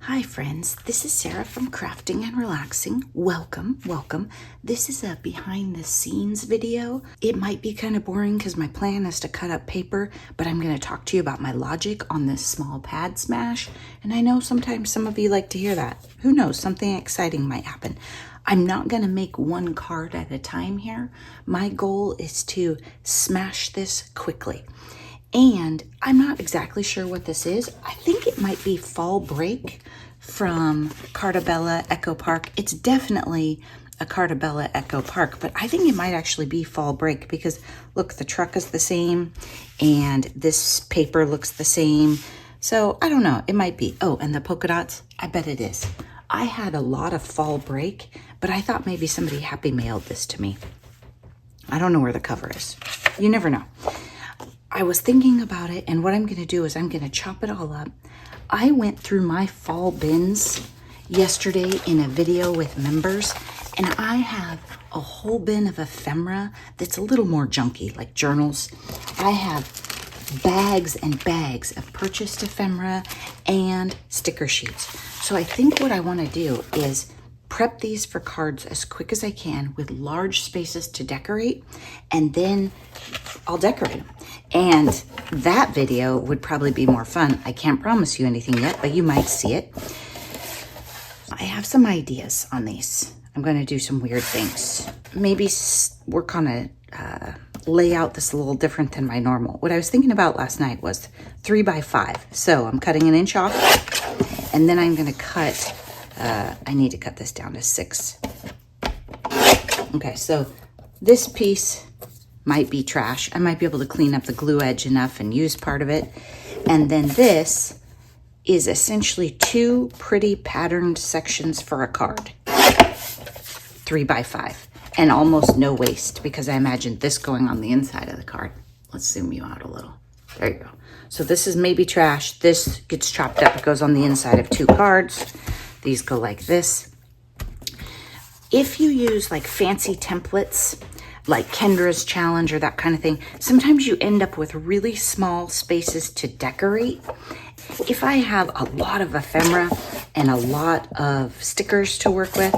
Hi friends, this is Sarah from Crafting and Relaxing. Welcome. This is a behind the scenes video. It might be kind of boring because my plan is to cut up paper, but I'm going to talk to you about my logic on this small pad smash. And I know sometimes some of you like to hear that. Who knows, something exciting might happen. I'm not going to make one card at a time here. My goal is to smash this quickly. And I'm not exactly sure what this is. I think it might be Fall Break from Cartabella Echo Park. It's definitely a Cartabella Echo Park, but I think it might actually be Fall Break because look, the truck is the same and this paper looks the same. So I don't know, it might be. Oh, and the polka dots, I bet it is. I had a lot of Fall Break, but I thought maybe somebody happy mailed this to me. I don't know where the cover is. You never know. I was thinking about it, and what I'm going to do is I'm going to chop it all up. I went through my fall bins yesterday in a video with members, and I have a whole bin of ephemera that's a little more junky, like journals. I have bags and bags of purchased ephemera and sticker sheets. So I think what I want to do is prep these for cards as quick as I can with large spaces to decorate, and then I'll decorate them. And that video would probably be more fun. I can't promise you anything yet, but you might see it. I have some ideas on these. I'm going to do some weird things. Maybe work on a layout that's a little different than my normal. What I was thinking about last night was 3x5. So I'm cutting an inch off, and then I'm going to cut, I need to cut this down to 6. Okay, so this piece might be trash. I might be able to clean up the glue edge enough and use part of it. And then this is essentially 2 pretty patterned sections for a card. 3x5 and almost no waste because I imagined this going on the inside of the card. Let's zoom you out a little. There you go. So this is maybe trash. This gets chopped up. It goes on the inside of 2 cards. These go like this. If you use like fancy templates, like Kendra's challenge or that kind of thing, sometimes you end up with really small spaces to decorate. If I have a lot of ephemera and a lot of stickers to work with,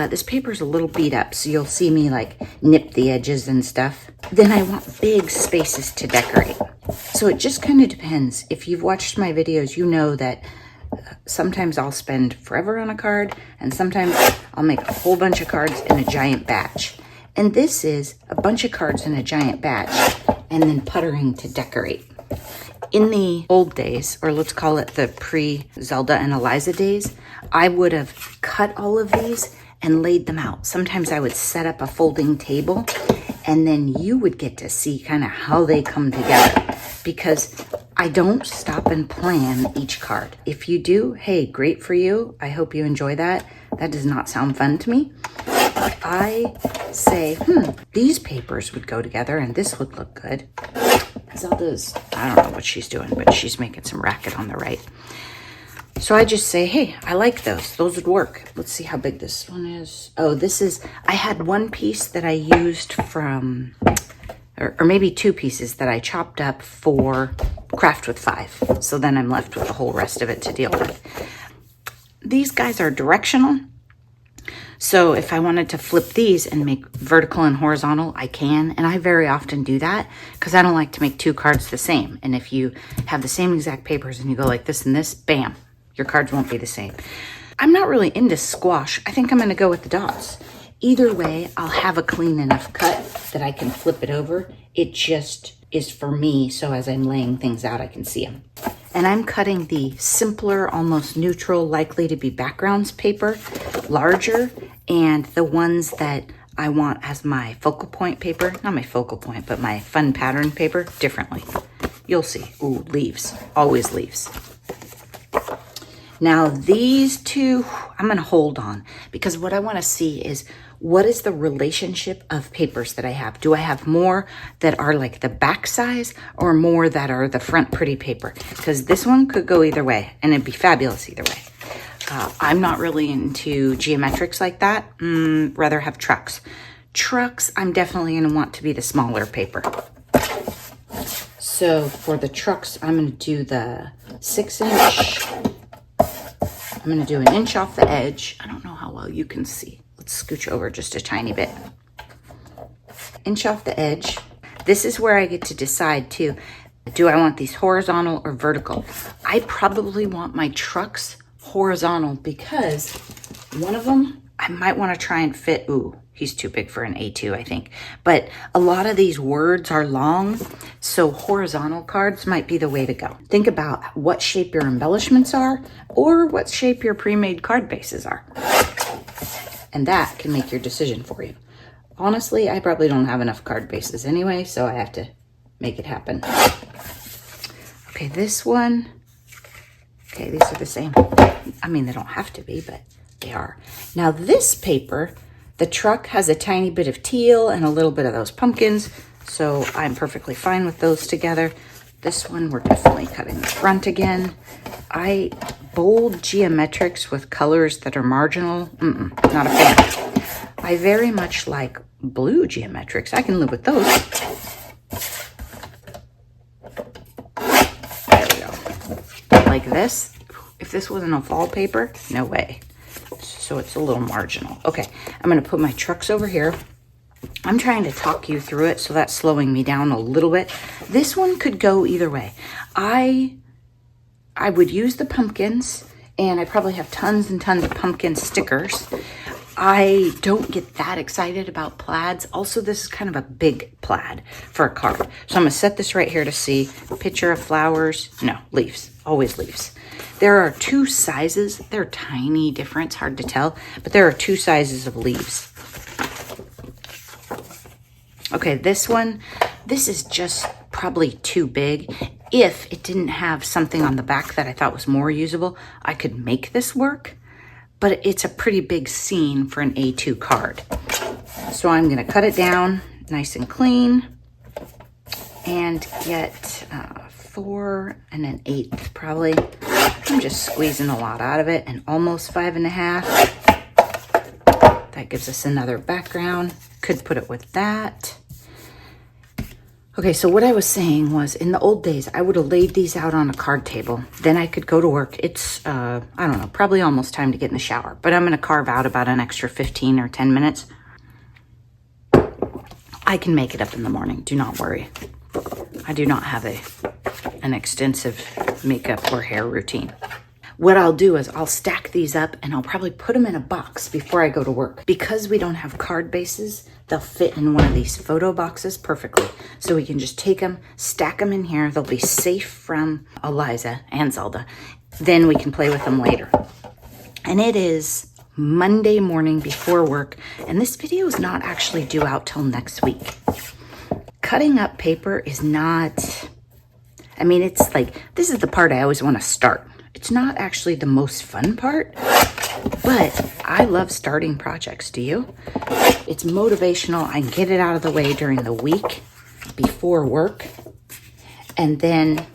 this paper's a little beat up, so you'll see me like nip the edges and stuff. Then I want big spaces to decorate. So it just kind of depends. If you've watched my videos, you know that sometimes I'll spend forever on a card, and sometimes I'll make a whole bunch of cards in a giant batch. And this is a bunch of cards in a giant batch and then puttering to decorate. In the old days, or let's call it the pre-Zelda and Eliza days, I would have cut all of these and laid them out. Sometimes I would set up a folding table, and then you would get to see kind of how they come together, because I don't stop and plan each card. If you do, hey, great for you. I hope you enjoy that. That does not sound fun to me. I say, these papers would go together and this would look good. Zelda's, I don't know what she's doing, but she's making some racket on the right. So I just say, hey, I like those. Those would work. Let's see how big this one is. Oh, this is, I had one piece that I used from, or maybe 2 pieces that I chopped up for Craft with 5. So then I'm left with the whole rest of it to deal with. These guys are directional. So if I wanted to flip these and make vertical and horizontal, I can. And I very often do that because I don't like to make 2 cards the same. And if you have the same exact papers and you go like this and this, bam, your cards won't be the same. I'm not really into squash. I think I'm going to go with the dots. Either way, I'll have a clean enough cut that I can flip it over. It just is for me, so as I'm laying things out, I can see them. And I'm cutting the simpler, almost neutral, likely to be backgrounds paper larger, and the ones that I want as my focal point paper, not my focal point, but my fun pattern paper, differently. You'll see. Ooh, leaves. Always leaves. Now these 2, I'm going to hold on because what I want to see is what is the relationship of papers that I have? Do I have more that are like the back size or more that are the front pretty paper? Because this one could go either way and it'd be fabulous either way. I'm not really into geometrics like that. Rather have trucks. Trucks, I'm definitely going to want to be the smaller paper. So for the trucks, I'm going to do the 6-inch I'm going to do 1 inch off the edge. I don't know how well you can see. Let's scooch over just a tiny bit. 1 inch off the edge. This is where I get to decide too. Do I want these horizontal or vertical? I probably want my trucks horizontal because one of them I might want to try and fit. Ooh, he's too big for an A2, I think. But a lot of these words are long, so horizontal cards might be the way to go. Think about what shape your embellishments are or what shape your pre-made card bases are. And that can make your decision for you. Honestly, I probably don't have enough card bases anyway, so I have to make it happen. Okay, this one. Okay, these are the same. I mean, they don't have to be, but they are. Now this paper, the truck has a tiny bit of teal and a little bit of those pumpkins, so I'm perfectly fine with those together. This one, we're definitely cutting the front again. I bold geometrics with colors that are marginal. Not a fan. I very much like blue geometrics. I can live with those. There we go. Like this. If this wasn't a fall paper, no way. So it's a little marginal. Okay, I'm going to put my trucks over here. I'm trying to talk you through it, so that's slowing me down a little bit. This one could go either way. I would use the pumpkins, and I probably have tons and tons of pumpkin stickers. I don't get that excited about plaids. Also, this is kind of a big plaid for a card. So I'm going to set this right here to see. Picture of flowers. No, leaves. Always leaves. There are 2 sizes. They're tiny difference, hard to tell, but there are 2 sizes of leaves. Okay, this one, this is just probably too big. If it didn't have something on the back that I thought was more usable, I could make this work, but it's a pretty big scene for an A2 card. So I'm gonna cut it down nice and clean and get 4 1/8 probably. I'm just squeezing a lot out of it, and almost 5 1/2. That gives us another background. Could put it with that. Okay, so what I was saying was, in the old days, I would have laid these out on a card table. Then I could go to work. It's, I don't know, probably almost time to get in the shower. But I'm going to carve out about an extra 15 or 10 minutes. I can make it up in the morning. Do not worry. I do not have an extensive makeup or hair routine. What I'll do is I'll stack these up and I'll probably put them in a box before I go to work. Because we don't have card bases, they'll fit in one of these photo boxes perfectly. So we can just take them, stack them in here. They'll be safe from Eliza and Zelda. Then we can play with them later. And it is Monday morning before work. And this video is not actually due out till next week. Cutting up paper is not, I mean, it's like, this is the part I always want to start. It's not actually the most fun part, but I love starting projects. Do you? It's motivational. I get it out of the way during the week before work. And then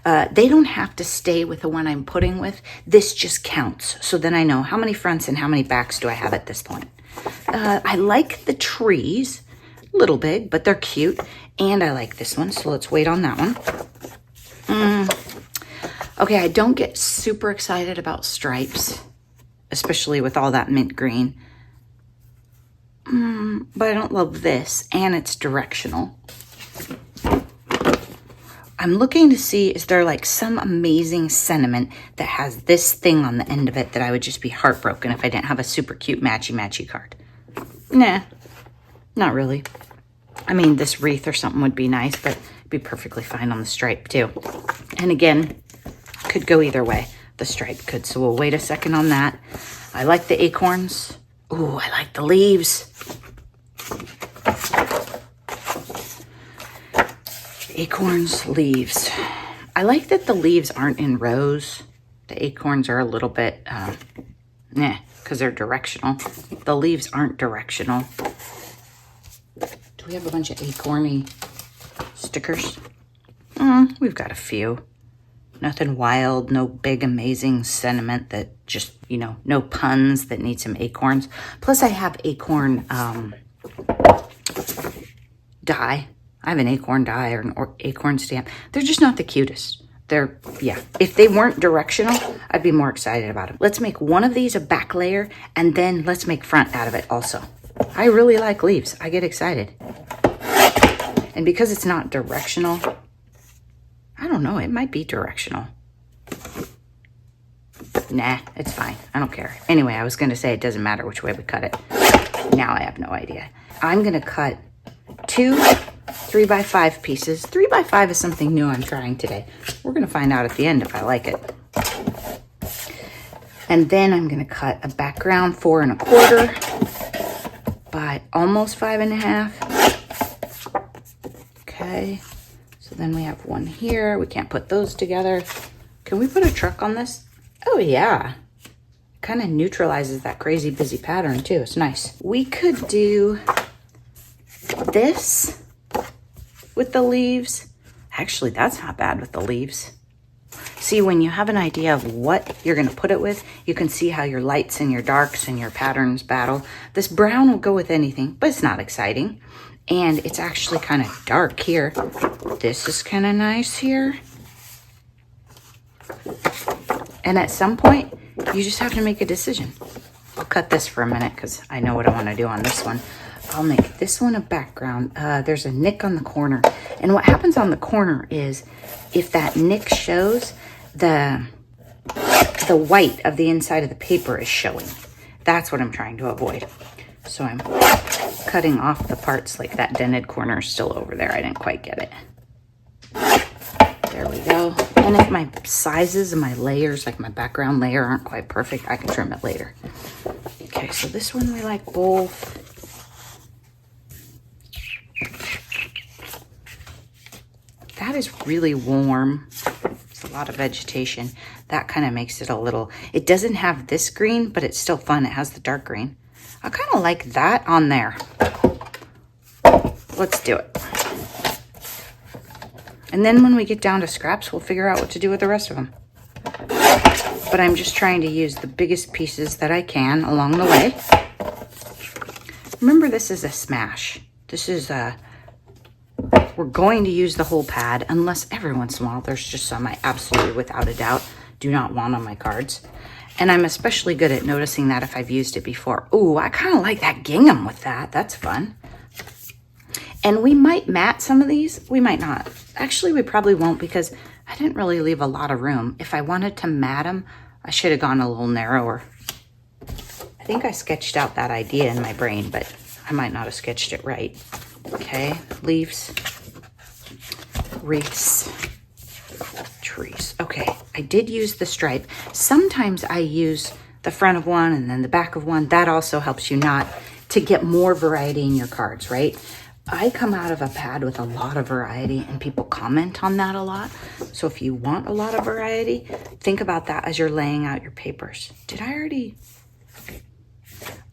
they don't have to stay with the one I'm putting with. This just counts. So then I know how many fronts and how many backs do I have at this point. I like the trees. Little big, but they're cute. And I like this one. So let's wait on that one. Okay, I don't get super excited about stripes, especially with all that mint green. But I don't love this, and it's directional. I'm looking to see, is there like some amazing sentiment that has this thing on the end of it that I would just be heartbroken if I didn't have a super cute matchy-matchy card? Nah, not really. I mean, this wreath or something would be nice, but it'd be perfectly fine on the stripe too. And again, could go either way. The stripe could. So we'll wait a second on that. I like the acorns. Ooh, I like the leaves. Acorns, leaves. I like that the leaves aren't in rows. The acorns are a little bit, because they're directional. The leaves aren't directional. Do we have a bunch of acorny stickers? We've got a few. Nothing wild, no big amazing sentiment that just, no puns that need some acorns. Plus I have acorn die. I have an acorn die or an acorn stamp. They're just not the cutest. Yeah, if they weren't directional, I'd be more excited about them. Let's make one of these a back layer, and then let's make front out of it also. I really like leaves. I get excited. And because it's not directional, I don't know, it might be directional. Nah, it's fine. I don't care. Anyway, I was going to say it doesn't matter which way we cut it. Now I have no idea. I'm going to cut 2 3x5 pieces. 3x5 is something new I'm trying today. We're going to find out at the end if I like it. And then I'm going to cut a background 4 1/4 by almost 5 1/2. Okay. So then we have one here. We can't put those together. Can we put a truck on this? Oh yeah. Kind of neutralizes that crazy busy pattern too. It's nice. We could do this with the leaves. Actually, that's not bad with the leaves. See, when you have an idea of what you're going to put it with, you can see how your lights and your darks and your patterns battle. This brown will go with anything, but it's not exciting. And it's actually kind of dark here. This is kind of nice here. And at some point, you just have to make a decision. I'll cut this for a minute because I know what I want to do on this one. I'll make this one a background. There's a nick on the corner. And what happens on the corner is if that nick shows, the white of the inside of the paper is showing. That's what I'm trying to avoid. So I'm cutting off the parts like that dented corner is still over there. I didn't quite get it. There we go. And if my sizes and my layers, like my background layer, aren't quite perfect, I can trim it later. Okay, so this one we like both. That is really warm. It's a lot of vegetation. That kind of makes it a little, it doesn't have this green, but it's still fun. It has the dark green. I kind of like that on there. Let's do it. And then when we get down to scraps, we'll figure out what to do with the rest of them. But I'm just trying to use the biggest pieces that I can along the way. Remember, this is a smash. This is we're going to use the whole pad unless every once in a while there's just some I absolutely, without a doubt, do not want on my cards. And I'm especially good at noticing that if I've used it before. Ooh, I kind of like that gingham with that. That's fun. And we might mat some of these. We might not. Actually, we probably won't because I didn't really leave a lot of room. If I wanted to mat them, I should have gone a little narrower. I think I sketched out that idea in my brain, but I might not have sketched it right. Okay, leaves, wreaths, trees. Okay, I did use the stripe. Sometimes I use the front of one and then the back of one. That also helps you not to get more variety in your cards, right? I come out of a pad with a lot of variety and people comment on that a lot. So if you want a lot of variety, think about that as you're laying out your papers.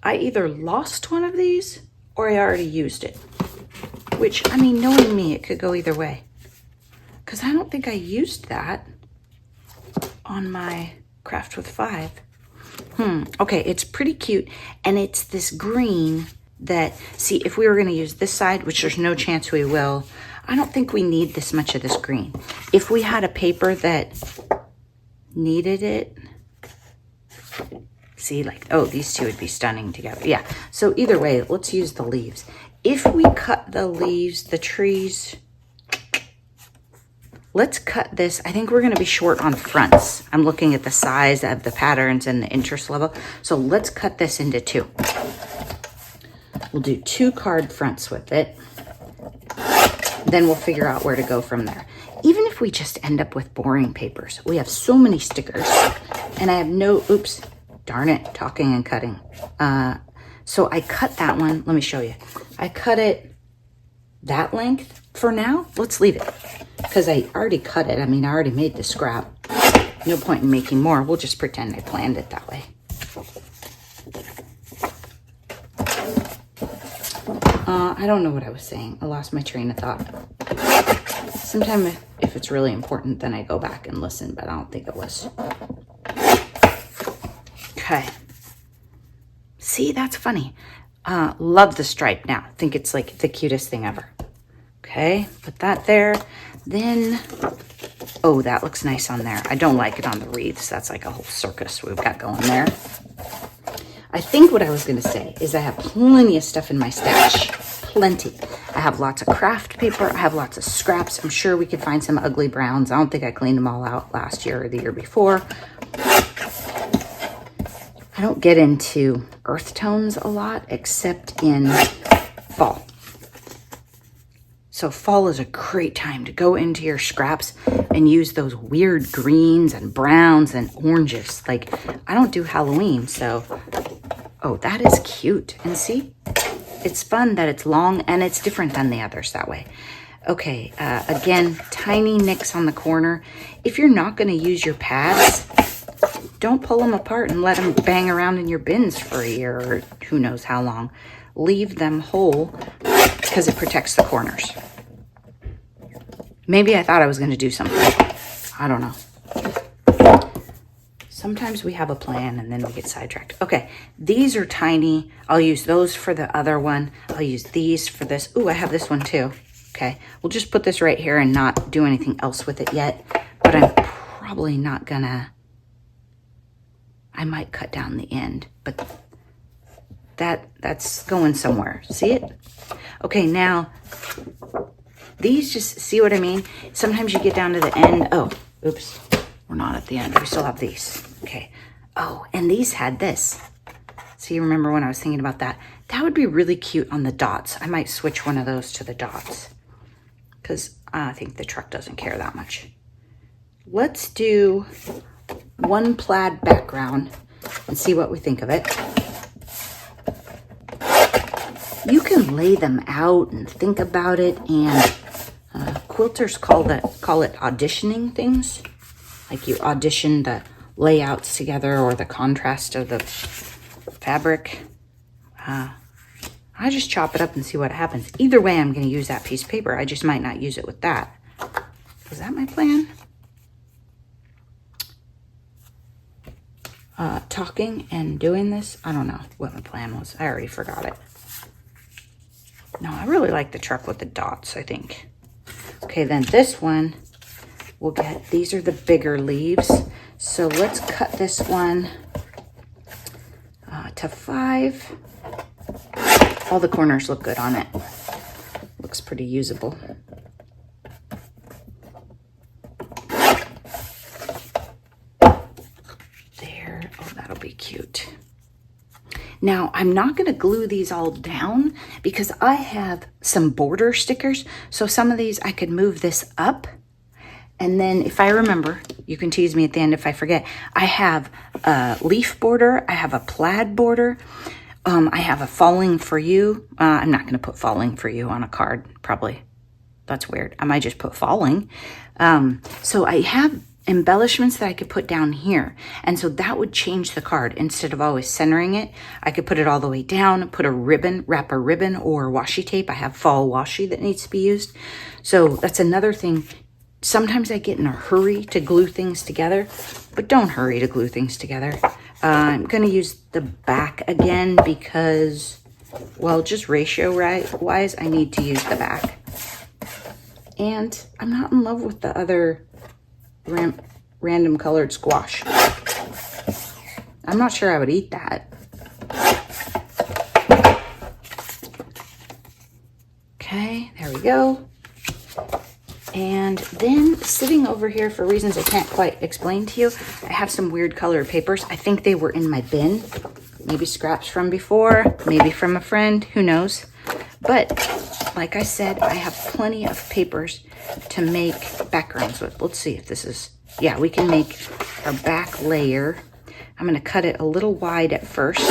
I either lost one of these or I already used it. Which, I mean, knowing me, it could go either way. Because I don't think I used that on my craft with 5. Okay, it's pretty cute. And it's this green that, see, if we were going to use this side, which there's no chance we will, I don't think we need this much of this green. If we had a paper that needed it, see, like, oh, these two would be stunning together. Yeah, so either way, let's use the leaves. If we cut the leaves, the trees, let's cut this. I think we're going to be short on fronts. I'm looking at the size of the patterns and the interest level. So let's cut this into 2. We'll do 2 card fronts with it. Then we'll figure out where to go from there. Even if we just end up with boring papers, we have so many stickers and I have no, oops, darn it, talking and cutting. So I cut that one. Let me show you. I cut it that length. For now, let's leave it because I already cut it. I mean, I already made the scrap. No point in making more. We'll just pretend I planned it that way. I don't know what I was saying. I lost my train of thought. Sometimes if it's really important, then I go back and listen, but I don't think it was. Okay. See, that's funny. Love the stripe now. Think it's like the cutest thing ever. Okay, put that there. Then, Oh, that looks nice on there. I don't like it on the wreaths. That's like a whole circus we've got going there. I think what I was going to say is I have plenty of stuff in my stash. Plenty. I have lots of craft paper. I have lots of scraps. I'm sure we could find some ugly browns. I don't think I cleaned them all out last year or the year before. I don't get into earth tones a lot except in fall. So fall is a great time to go into your scraps and use those weird greens and browns and oranges. Like, I don't do Halloween, so... Oh, that is cute. And see? It's fun that it's long and it's different than the others that way. Okay, again, tiny nicks on the corner. If you're not going to use your pads, don't pull them apart and let them bang around in your bins for a year or who knows how long. Leave them whole because it protects the corners. Maybe I thought I was going to do something. I don't know. Sometimes we have a plan and then we get sidetracked. Okay, these are tiny. I'll use those for the other one. I'll use these for this. Ooh, I have this one too. Okay, we'll just put this right here and not do anything else with it yet. But I'm probably not gonna... I might cut down the end, but that's going somewhere. See it? Okay, now these, just see what I mean? Sometimes you get down to the end. Oh, oops. We're not at the end. We still have these. Okay. Oh, and these had this. So you remember when I was thinking about that? That would be really cute on the dots. I might switch one of those to the dots because I think the truck doesn't care that much. Let's do one plaid background and see what we think of it. You can lay them out and think about it, and quilters call it auditioning things. Like you audition the layouts together or the contrast of the fabric. I just chop it up and see what happens. Either way, I'm going to use that piece of paper. I just might not use it with that. Was that my plan? Talking and doing this? I don't know what my plan was. I already forgot it. No, I really like the truck with the dots, I think. Okay, then this one, we'll get, these are the bigger leaves. So let's cut this one to 5. All the corners look good on it. Looks pretty usable. There, oh, that'll be cute. Now, I'm not going to glue these all down because I have some border stickers. So some of these I could move this up. And then if I remember, you can tease me at the end if I forget, I have a leaf border. I have a plaid border. I have a falling for you. I'm not going to put falling for you on a card, probably. That's weird. I might just put falling. So I have embellishments that I could put down here. And so that would change the card. Instead of always centering it, I could put it all the way down, put a ribbon, wrap a ribbon or washi tape. I have fall washi that needs to be used. So that's another thing. Sometimes I get in a hurry to glue things together, but don't hurry to glue things together. I'm going to use the back again because, well, just ratio-wise, I need to use the back. And I'm not in love with the other random colored squash. I'm not sure I would eat that. Okay, there we go. And then sitting over here for reasons I can't quite explain to you, I have some weird colored papers. I think they were in my bin. Maybe scraps from before, maybe from a friend, who knows. But like I said, I have plenty of papers to make backgrounds with. Let's see if this is, yeah, we can make our back layer. I'm gonna cut it a little wide at first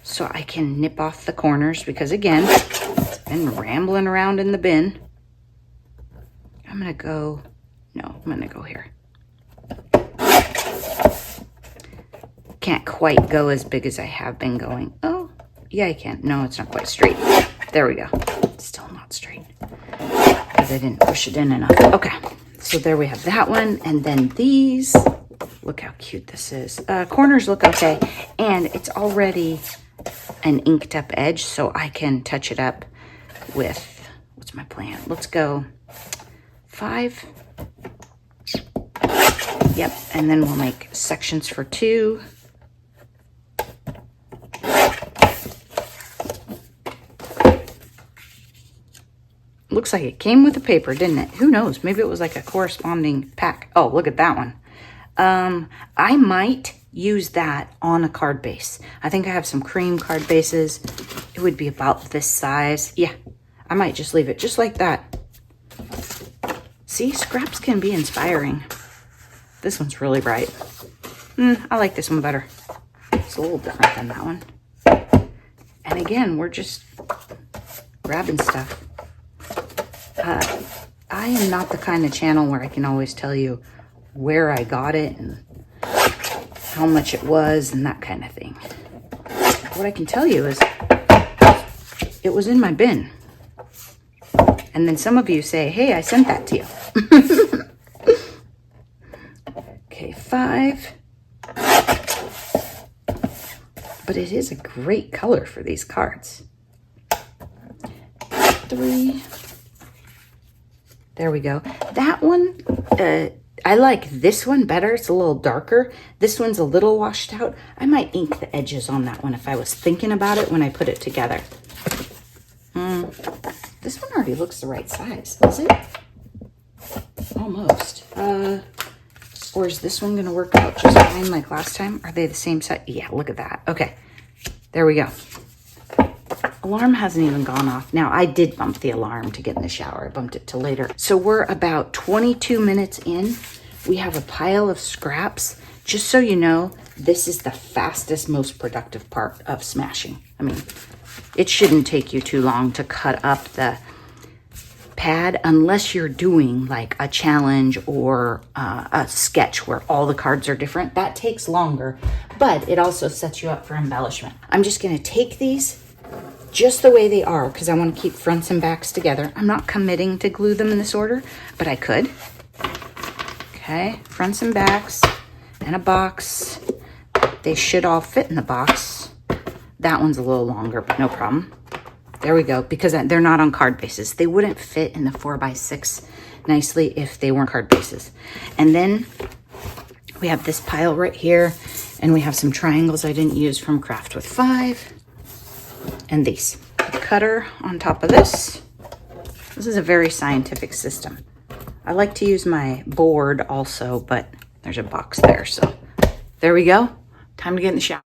so I can nip off the corners because again, it's been rambling around in the bin. I'm gonna go, no, I'm gonna go here. Can't quite go as big as I have been going. Oh, yeah, I can. No, it's not quite straight. There we go. Still not straight because I didn't push it in enough. Okay, so there we have that one. And then these, look how cute this is. Corners look okay. And it's already an inked up edge, so I can touch it up with, what's my plan? Let's go 5. Yep, and then we'll make sections for 2. Looks like it came with the paper, didn't it? Who knows? Maybe it was like a corresponding pack. Oh, look at that one. I might use that on a card base. I think I have some cream card bases. It would be about this size. Yeah, I might just leave it just like that. See, scraps can be inspiring. This one's really bright. I like this one better. It's a little different than that one. And again, we're just grabbing stuff. I am not the kind of channel where I can always tell you where I got it and how much it was and that kind of thing. What I can tell you is it was in my bin. And then some of you say, hey, I sent that to you. Okay, 5. But it is a great color for these cards. 3. There we go. That one, I like this one better. It's a little darker. This one's a little washed out. I might ink the edges on that one if I was thinking about it when I put it together. This one already looks the right size, is it? Almost. Or is this one going to work out just fine like last time? Are they the same size? Yeah, look at that. Okay, there we go. Alarm hasn't even gone off. Now, I did bump the alarm to get in the shower. I bumped it to later. So we're about 22 minutes in. We have a pile of scraps. Just so you know, this is the fastest, most productive part of smashing. I mean, it shouldn't take you too long to cut up the pad unless you're doing like a challenge or a sketch where all the cards are different. That takes longer, but it also sets you up for embellishment. I'm just going to take these just the way they are because I want to keep fronts and backs together. I'm not committing to glue them in this order, but I could. Okay, fronts and backs and a box. They should all fit in the box. That one's a little longer, but no problem. There we go, because they're not on card bases. They wouldn't fit in the 4x6 nicely if they weren't card bases. And then we have this pile right here, and we have some triangles I didn't use from Craft with 5. And these. The cutter on top of this. This is a very scientific system. I like to use my board also, but there's a box there. So there we go. Time to get in the shower.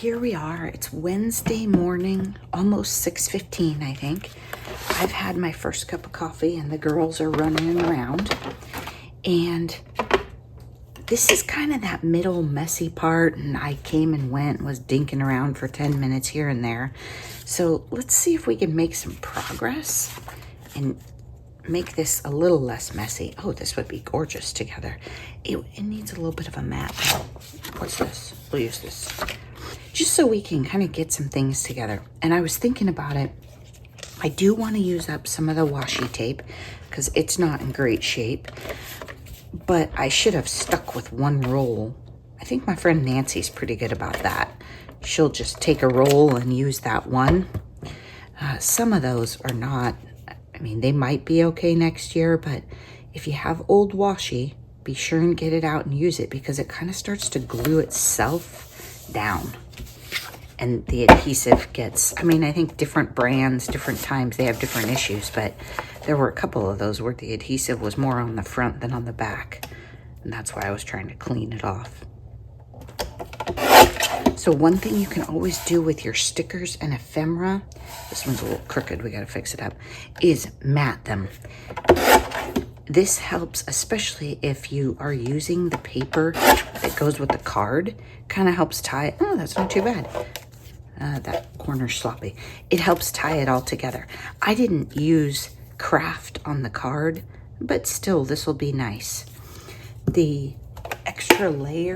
here we are. It's Wednesday morning, almost 6:15, I think. I've had my first cup of coffee and the girls are running around. And this is kind of that middle messy part, and I came and went and was dinking around for 10 minutes here and there. So let's see if we can make some progress and make this a little less messy. Oh, this would be gorgeous together. It needs a little bit of a mat. What's this? We'll use this. Just so we can kind of get some things together. And I was thinking about it. I do want to use up some of the washi tape because it's not in great shape. But I should have stuck with one roll. I think my friend Nancy's pretty good about that. She'll just take a roll and use that one. Some of those are not, I mean, they might be okay next year, but if you have old washi, be sure and get it out and use it because it kind of starts to glue itself down. And the adhesive gets, I mean, I think different brands, different times, they have different issues, but there were a couple of those where the adhesive was more on the front than on the back. And that's why I was trying to clean it off. So one thing you can always do with your stickers and ephemera, this one's a little crooked, we gotta fix it up, is mat them. This helps, especially if you are using the paper that goes with the card, kind of helps tie it. Oh, that's not too bad. That corner's sloppy. It helps tie it all together. I didn't use craft on the card, but still, this will be nice. The extra layer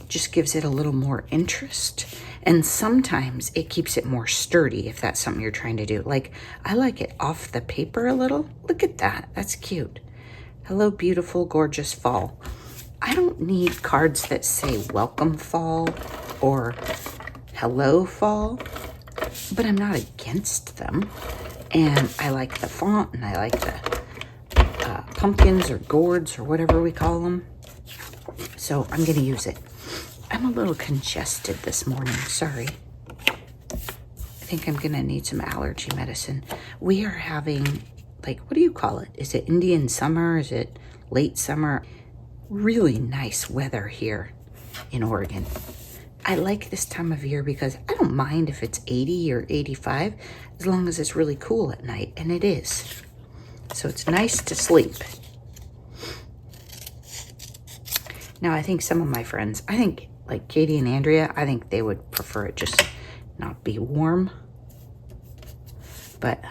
just gives it a little more interest, and sometimes it keeps it more sturdy if that's something you're trying to do. Like, I like it off the paper a little. Look at that. That's cute. Hello, beautiful, gorgeous fall. I don't need cards that say welcome fall or hello fall, but I'm not against them. And I like the font, and I like the pumpkins or gourds or whatever we call them. So I'm going to use it. I'm a little congested this morning. Sorry. I think I'm going to need some allergy medicine. We are having, like, what do you call it? Is it Indian summer? Is it late summer? Really nice weather here in Oregon. I like this time of year because I don't mind if it's 80 or 85 as long as it's really cool at night, and it is. So it's nice to sleep. Now, I think some of my friends, I think like Katie and Andrea, I think they would prefer it just not be warm. But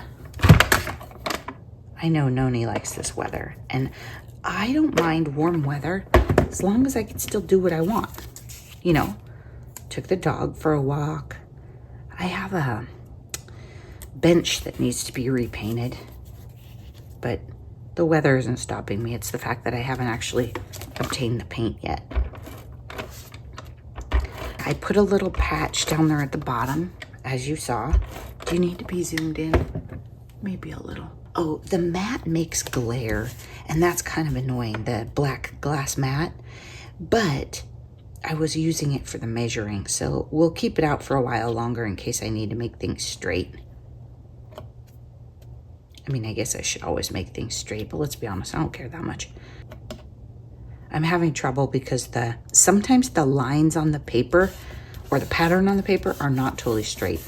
I know Noni likes this weather, and I don't mind warm weather as long as I can still do what I want. You know, took the dog for a walk. I have a bench that needs to be repainted, but the weather isn't stopping me. It's the fact that I haven't actually obtained the paint yet. I put a little patch down there at the bottom, as you saw. Do you need to be zoomed in? Maybe a little. Oh, the mat makes glare, and that's kind of annoying, the black glass mat. But I was using it for the measuring, so we'll keep it out for a while longer in case I need to make things straight. I mean, I guess I should always make things straight, but let's be honest, I don't care that much. I'm having trouble because sometimes the lines on the paper or the pattern on the paper are not totally straight.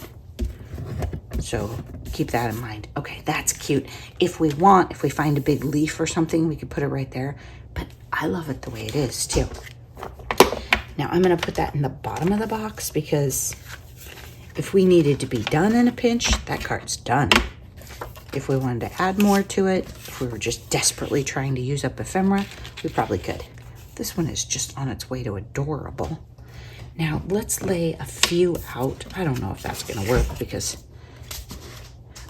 So keep that in mind. Okay, that's cute. If we find a big leaf or something, we could put it right there. But I love it the way it is too. Now I'm gonna put that in the bottom of the box because if we needed to be done in a pinch, that card's done. If we wanted to add more to it, if we were just desperately trying to use up ephemera, we probably could. This one is just on its way to adorable. Now let's lay a few out. I don't know if that's gonna work because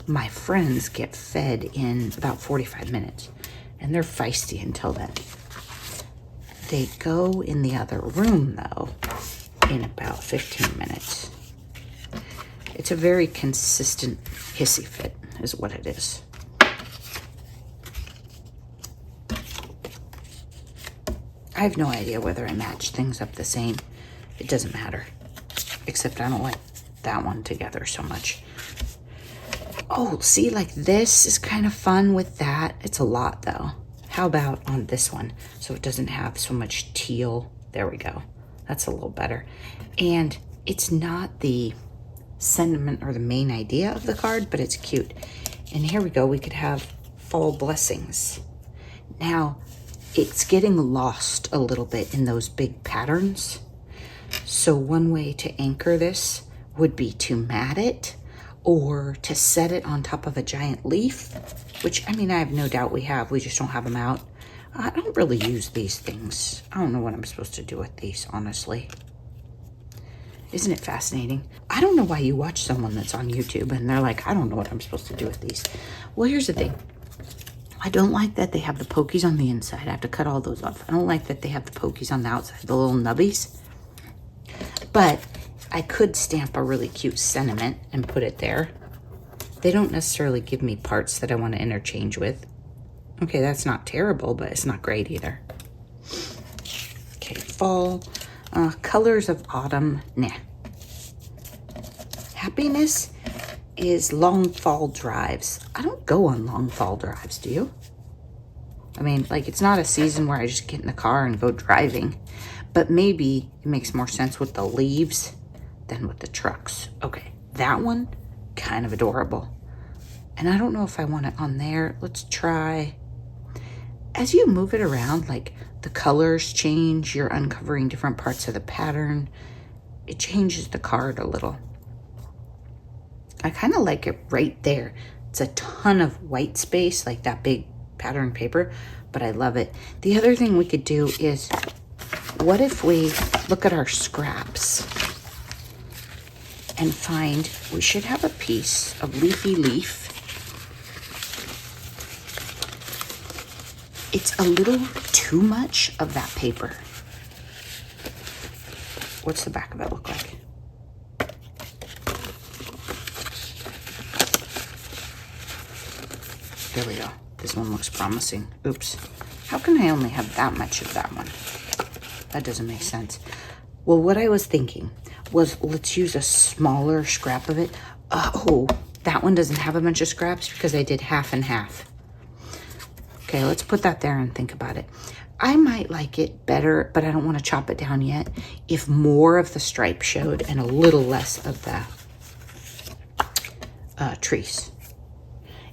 my friends get fed in about 45 minutes and they're feisty until then. They go in the other room though in about 15 minutes. It's a very consistent hissy fit is what it is. I have no idea whether I match things up the same. It doesn't matter. Except I don't like that one together so much. Oh, see, like this is kind of fun with that. It's a lot though. How about on this one? So it doesn't have so much teal. There we go. That's a little better. And It's not the sentiment or the main idea of the card, but it's cute. And here we go, we could have fall blessings. Now, it's getting lost a little bit in those big patterns. So one way to anchor this would be to mat it or to set it on top of a giant leaf, which, I mean, I have no doubt we have. We just don't have them out. I don't really use these things. I don't know what I'm supposed to do with these, honestly. Isn't it fascinating? I don't know why you watch someone that's on YouTube and they're like, I don't know what I'm supposed to do with these. Well, here's the thing. I don't like that they have the pokies on the inside. I have to cut all those off. I don't like that they have the pokies on the outside, the little nubbies. But I could stamp a really cute sentiment and put it there. They don't necessarily give me parts that I want to interchange with. Okay, that's not terrible, but it's not great either. Okay, fall. Colors of autumn. Nah. Happiness is long fall drives. I don't go on long fall drives, do you? I mean, like, it's not a season where I just get in the car and go driving, but maybe it makes more sense with the leaves than with the trucks. Okay, that one, kind of adorable. And I don't know if I want it on there. Let's try. As you move it around, like, the colors change, you're uncovering different parts of the pattern. It changes the card a little. I kind of like it right there. It's a ton of white space, like that big pattern paper, but I love it. The other thing we could do is, what if we look at our scraps and find, we should have a piece of leafy leaf. It's a little too much of that paper. What's the back of it look like? There we go. This one looks promising. Oops. How can I only have that much of that one? That doesn't make sense. Well, what I was thinking was, let's use a smaller scrap of it. Oh, that one doesn't have a bunch of scraps because I did half and half. Okay, let's put that there and think about it. I might like it better, but I don't want to chop it down yet, if more of the stripe showed and a little less of the trees.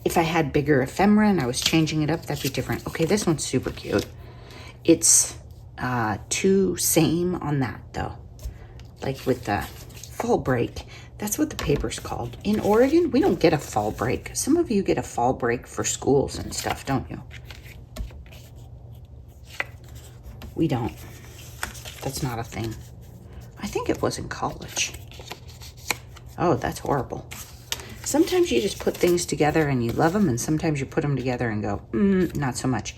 If I had bigger ephemera and I was changing it up, that'd be different. Okay, this one's super cute. It's too same on that, though. Like with the fall break, that's what the paper's called. In Oregon, we don't get a fall break. Some of you get a fall break for schools and stuff, don't you? We don't. That's not a thing. I think it was in college. Oh, that's horrible. Sometimes you just put things together and you love them, and sometimes you put them together and go, not so much.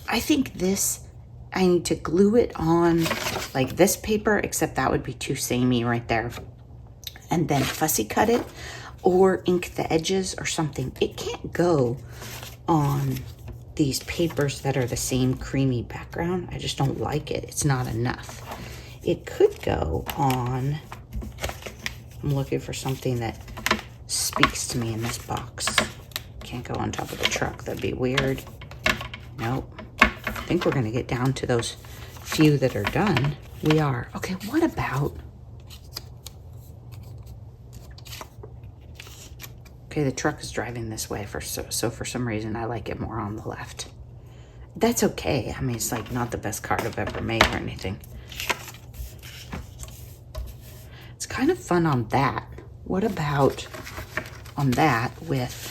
I think this, I need to glue it on like this paper, except that would be too samey right there. And then fussy cut it or ink the edges or something. It can't go on these papers that are the same creamy background. I just don't like it. It's not enough. It could go on, I'm looking for something that speaks to me in this box. Can't go on top of the truck. That'd be weird. Nope. I think we're going to get down to those few that are done. We are. Okay, what about... Okay, the truck is driving this way, so for some reason I like it more on the left. That's okay. I mean, it's like not the best card I've ever made or anything. It's kind of fun on that. What about on that with...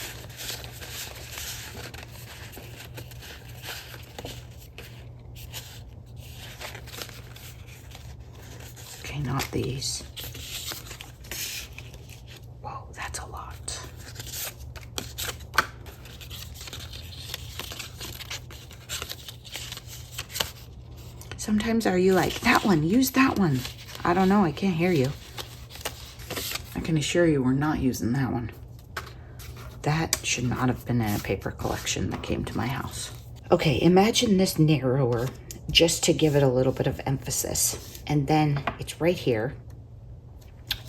Okay, not these. Whoa, that's a lot. Sometimes are you like, that one, use that one? I don't know, I can't hear you. I can assure you we're not using that one. That should not have been in a paper collection that came to my house. Okay, imagine this narrower just to give it a little bit of emphasis. And then it's right here.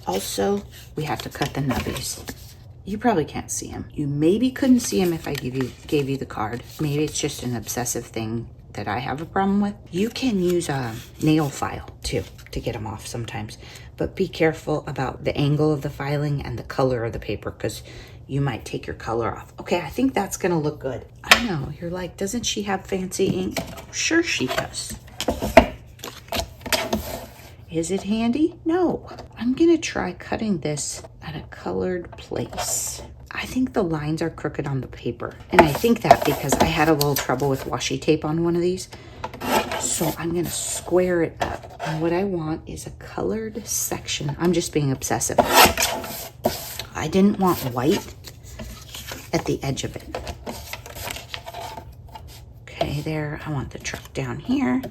Also, we have to cut the nubbies. You probably can't see them. You maybe couldn't see them if I gave you the card. Maybe it's just an obsessive thing that I have a problem with. You can use a nail file too to get them off sometimes, but be careful about the angle of the filing and the color of the paper because you might take your color off. Okay, I think that's gonna look good. I know, you're like, doesn't she have fancy ink? Oh, sure she does. Is it handy? No. I'm gonna try cutting this at a colored place. I think the lines are crooked on the paper. And I think that because I had a little trouble with washi tape on one of these. So I'm gonna square it up. And what I want is a colored section. I'm just being obsessive. I didn't want white at the edge of it. Okay, there. I want the truck down here.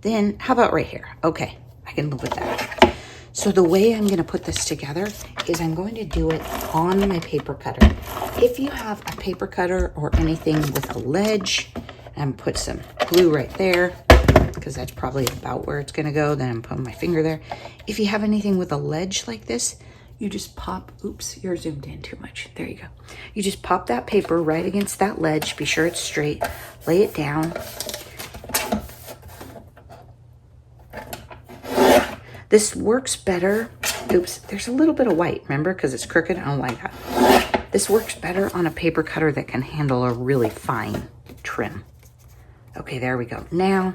Then, how about right here? Okay, I can live with that. So the way I'm gonna put this together is I'm going to do it on my paper cutter. If you have a paper cutter or anything with a ledge, and put some glue right there, because that's probably about where it's gonna go, then I'm putting my finger there. If you have anything with a ledge like this, you just pop, oops, you're zoomed in too much. There you go. You just pop that paper right against that ledge, be sure it's straight, lay it down. This works better, oops, there's a little bit of white, remember, because it's crooked, I don't like that. This works better on a paper cutter that can handle a really fine trim. Okay, there we go. Now,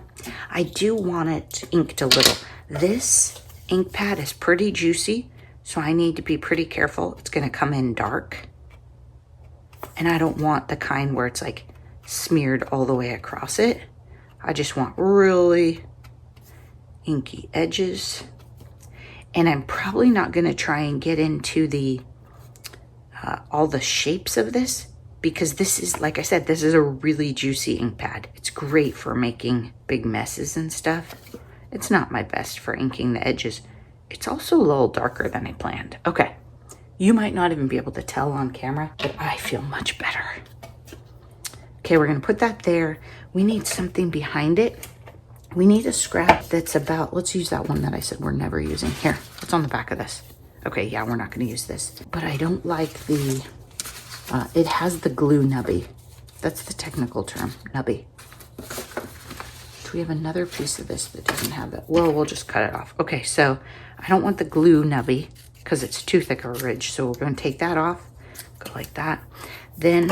I do want it inked a little. This ink pad is pretty juicy, so I need to be pretty careful. It's gonna come in dark. And I don't want the kind where it's like smeared all the way across it. I just want really inky edges. And I'm probably not gonna try and get into the all the shapes of this, because this is, like I said, this is a really juicy ink pad. It's great for making big messes and stuff. It's not my best for inking the edges. It's also a little darker than I planned. Okay, you might not even be able to tell on camera, but I feel much better. Okay, we're gonna put that there. We need something behind it. We need a scrap that's about, let's use that one that I said we're never using. Here, what's on the back of this? Okay, yeah, we're not gonna use this. But I don't like the, it has the glue nubby. That's the technical term, nubby. Do we have another piece of this that doesn't have that? Well, we'll just cut it off. Okay, so I don't want the glue nubby because it's too thick of a ridge. So we're gonna take that off, go like that. Then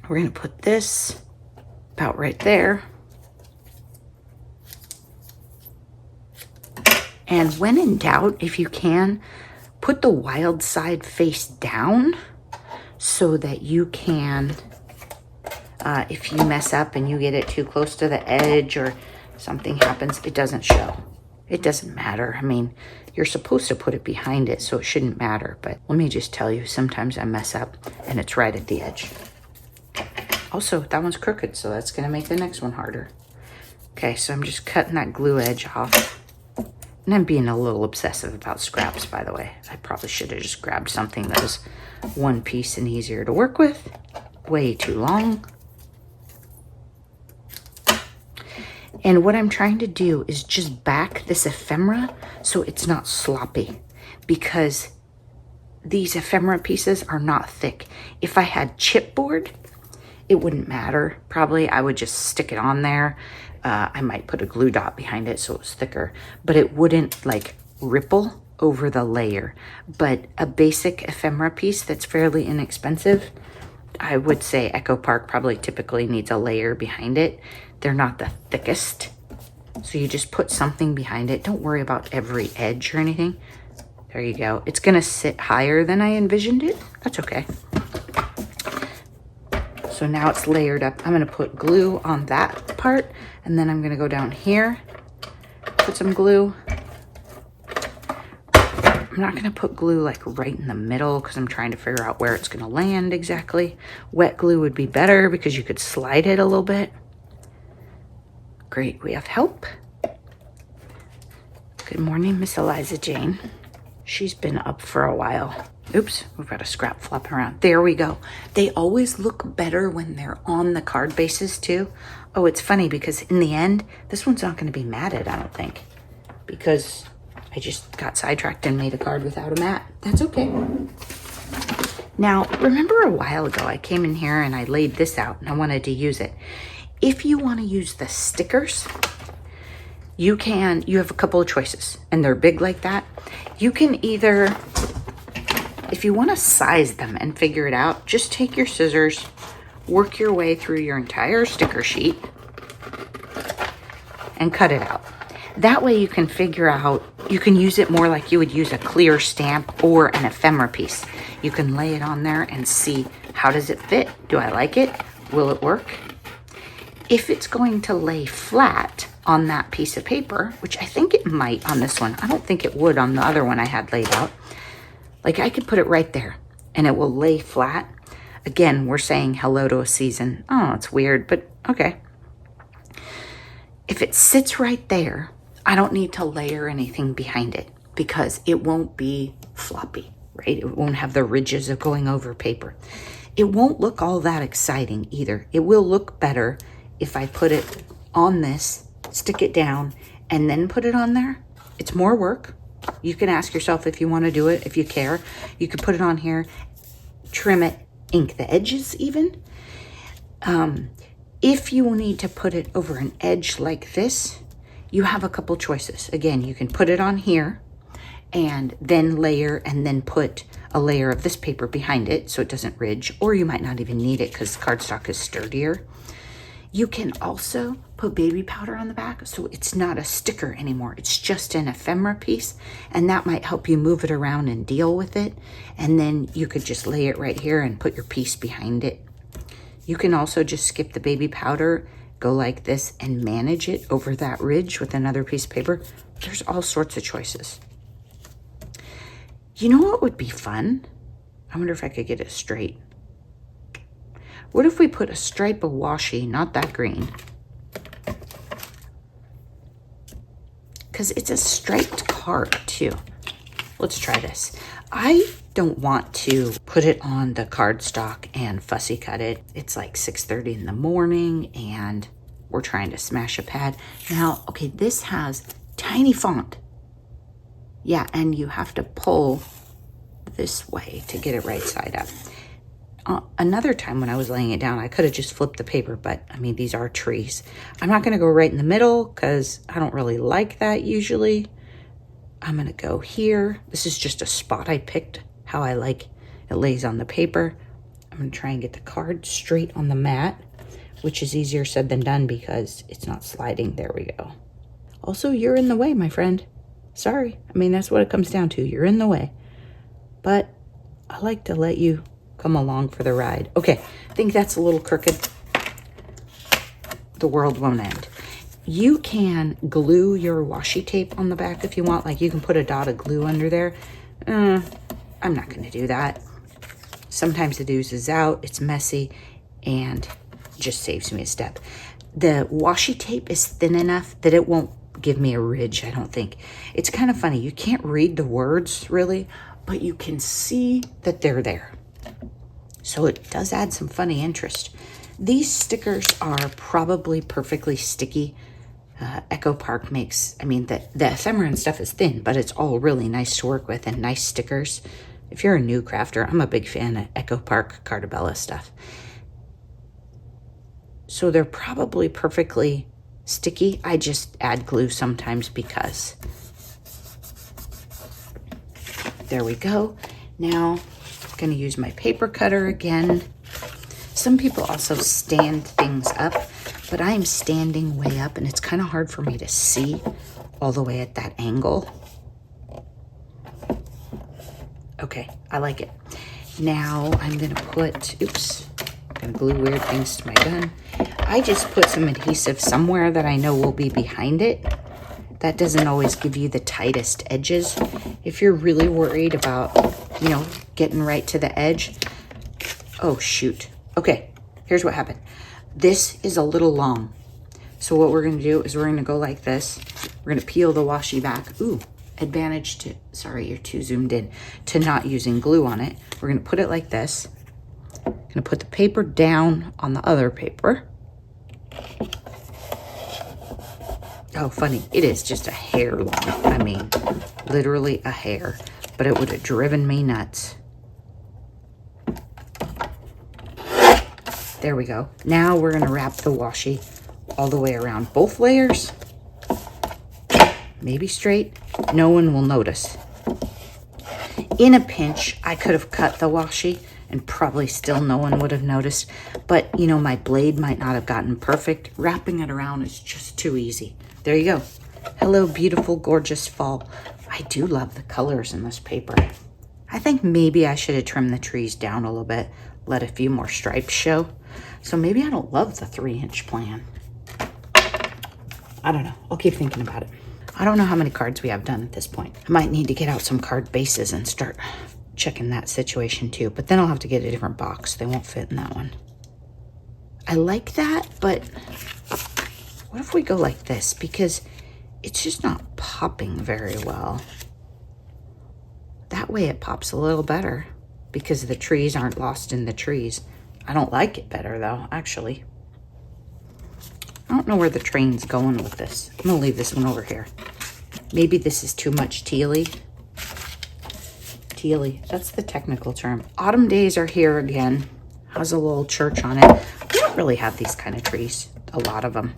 we're gonna put this about right there. And when in doubt, if you can, put the wild side face down so that you can, if you mess up and you get it too close to the edge or something happens, it doesn't show. It doesn't matter. I mean, you're supposed to put it behind it, so it shouldn't matter. But let me just tell you, sometimes I mess up and it's right at the edge. Also, that one's crooked, so that's gonna make the next one harder. Okay, so I'm just cutting that glue edge off. And I'm being a little obsessive about scraps, by the way. I probably should have just grabbed something that was one piece and easier to work with. Way too long. And what I'm trying to do is just back this ephemera so it's not sloppy, because these ephemera pieces are not thick. If I had chipboard, it wouldn't matter. Probably I would just stick it on there. I might put a glue dot behind it so it's thicker, but it wouldn't like ripple over the layer. But a basic ephemera piece that's fairly inexpensive, I would say Echo Park probably typically needs a layer behind it. They're not the thickest. So you just put something behind it. Don't worry about every edge or anything. There you go. It's gonna sit higher than I envisioned it. That's okay. So now it's layered up. I'm gonna put glue on that part, and then I'm gonna go down here, put some glue. I'm not gonna put glue like right in the middle because I'm trying to figure out where it's gonna land exactly. Wet glue would be better because you could slide it a little bit. Great, we have help. Good morning, Miss Eliza Jane. She's been up for a while. Oops, we've got a scrap flopping around. There we go. They always look better when they're on the card bases too. Oh, it's funny because in the end, this one's not gonna be matted, I don't think, because I just got sidetracked and made a card without a mat. That's okay. Now, remember a while ago, I came in here and I laid this out and I wanted to use it. If you want to use the stickers, you have a couple of choices, and they're big like that. You can either, if you want to size them and figure it out, just take your scissors, work your way through your entire sticker sheet, and cut it out. That way you can figure out, you can use it more like you would use a clear stamp or an ephemera piece. You can lay it on there and see, how does it fit? Do I like it? Will it work? If it's going to lay flat on that piece of paper, which I think it might on this one. I don't think it would on the other one I had laid out. Like, I could put it right there and it will lay flat. Again, we're saying hello to a season. Oh, it's weird, but okay. If it sits right there, I don't need to layer anything behind it because it won't be floppy, right? It won't have the ridges of going over paper. It won't look all that exciting either. It will look better if I put it on this, stick it down, and then put it on there. It's more work. You can ask yourself if you want to do it, if you care. You could put it on here, trim it, ink the edges even. If you need to put it over an edge like this, you have a couple choices. Again, you can put it on here and then layer and then put a layer of this paper behind it so it doesn't ridge, or you might not even need it because cardstock is sturdier. You can also put baby powder on the back so it's not a sticker anymore. It's just an ephemera piece, and that might help you move it around and deal with it. And then you could just lay it right here and put your piece behind it. You can also just skip the baby powder, go like this, and manage it over that ridge with another piece of paper. There's all sorts of choices. You know what would be fun? I wonder if I could get it straight. What if we put a stripe of washi, not that green? Because it's a striped card too. Let's try this. I don't want to put it on the cardstock and fussy cut it. It's like 6:30 in the morning and we're trying to smash a pad. Now, okay, this has tiny font. Yeah, and you have to pull this way to get it right side up. Another time when I was laying it down, I could have just flipped the paper, but I mean, these are trees. I'm not going to go right in the middle because I don't really like that usually. I'm going to go here. This is just a spot I picked, how I like it lays on the paper. I'm going to try and get the card straight on the mat, which is easier said than done because it's not sliding. There we go. Also, you're in the way, my friend. Sorry. I mean, that's what it comes down to. You're in the way. But I like to let you come along for the ride. Okay, I think that's a little crooked. The world won't end. You can glue your washi tape on the back if you want. Like, you can put a dot of glue under there. I'm not going to do that. Sometimes it oozes out. It's messy and just saves me a step. The washi tape is thin enough that it won't give me a ridge, I don't think. It's kind of funny. You can't read the words really, but you can see that they're there. So it does add some funny interest. These stickers are probably perfectly sticky. Echo Park makes, I mean, the ephemera and stuff is thin, but it's all really nice to work with and nice stickers. If you're a new crafter, I'm a big fan of Echo Park Cartabella stuff. So they're probably perfectly sticky. I just add glue sometimes because. There we go. Now I'm going to use my paper cutter again. Some people also stand things up, but I am standing way up and it's kind of hard for me to see all the way at that angle. Okay, I like it. Now I'm going to put, oops, I'm going to glue weird things to my gun. I just put some adhesive somewhere that I know will be behind it. That doesn't always give you the tightest edges. If you're really worried about, you know, getting right to the edge. Oh, shoot. Okay, here's what happened. This is a little long. So what we're going to do is we're going to go like this. We're going to peel the washi back. Ooh, advantage to, sorry, you're too zoomed in, to not using glue on it. We're going to put it like this. I'm going to put the paper down on the other paper. Oh, funny. It is just a hair long. I mean, literally a hair. But it would have driven me nuts. There we go. Now we're gonna wrap the washi all the way around both layers. Maybe straight. No one will notice. In a pinch, I could have cut the washi and probably still no one would have noticed. But, you know, my blade might not have gotten perfect. Wrapping it around is just too easy. There you go. Hello, beautiful, gorgeous fall. I do love the colors in this paper. I think maybe I should have trimmed the trees down a little bit, let a few more stripes show. So maybe I don't love the 3-inch plan. I don't know. I'll keep thinking about it. I don't know how many cards we have done at this point. I might need to get out some card bases and start checking that situation too. But then I'll have to get a different box. They won't fit in that one. I like that, but what if we go like this? Because it's just not popping very well. That way it pops a little better because the trees aren't lost in the trees. I don't like it better though, actually. I don't know where the train's going with this. I'm gonna leave this one over here. Maybe this is too much tealy. Tealy, that's the technical term. Autumn days are here again. Has a little church on it. We don't really have these kind of trees, a lot of them.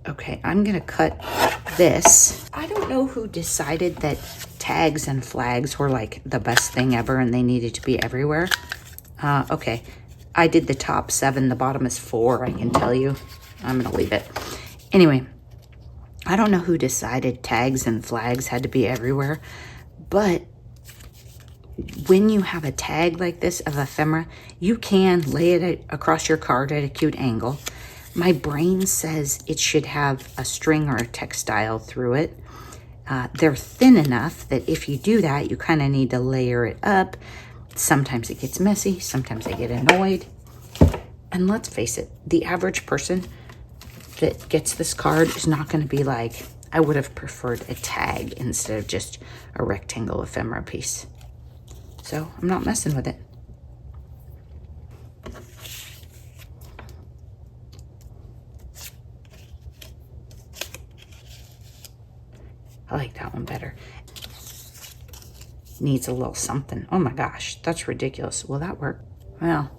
Okay, I'm gonna cut this. I don't know who decided that tags and flags were like the best thing ever and they needed to be everywhere. Okay, I did the top 7, the bottom is 4, I can tell you. I'm gonna leave it. Anyway, I don't know who decided tags and flags had to be everywhere, but when you have a tag like this of ephemera, you can lay it across your card at a cute angle. My brain says it should have a string or a textile through it. They're thin enough that if you do that, you kind of need to layer it up. Sometimes it gets messy, sometimes I get annoyed. And let's face it, the average person that gets this card is not going to be like, I would have preferred a tag instead of just a rectangle ephemera piece. So I'm not messing with it. I like that one better. Needs a little something. Oh my gosh, that's ridiculous. Will that work? Well,